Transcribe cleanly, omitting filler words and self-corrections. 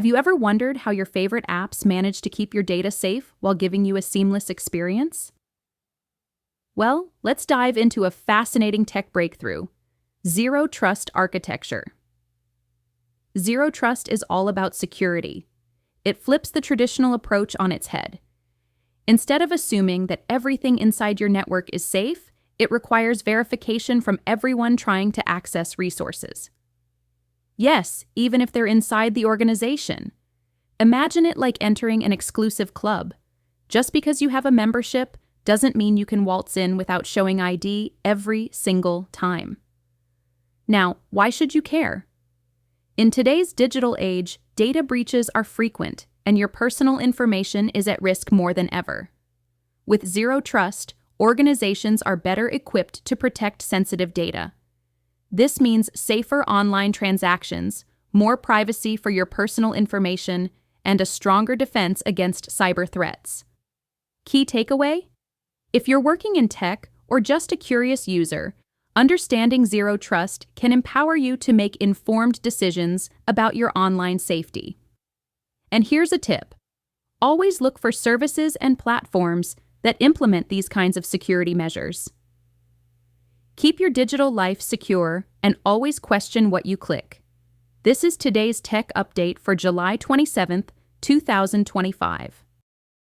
Have you ever wondered how your favorite apps manage to keep your data safe while giving you a seamless experience? Well, let's dive into a fascinating tech breakthrough: Zero Trust architecture. Zero Trust is all about security. It flips the traditional approach on its head. Instead of assuming that everything inside your network is safe, it requires verification from everyone trying to access resources. Yes, even if they're inside the organization. Imagine it like entering an exclusive club. Just because you have a membership doesn't mean you can waltz in without showing ID every single time. Now, why should you care? In today's digital age, data breaches are frequent, and your personal information is at risk more than ever. With Zero Trust, organizations are better equipped to protect sensitive data. This means safer online transactions, more privacy for your personal information, and a stronger defense against cyber threats. Key takeaway? If you're working in tech or just a curious user, understanding Zero Trust can empower you to make informed decisions about your online safety. And here's a tip: always look for services and platforms that implement these kinds of security measures. Keep your digital life secure and always question what you click. This is today's tech update for July 27th, 2025.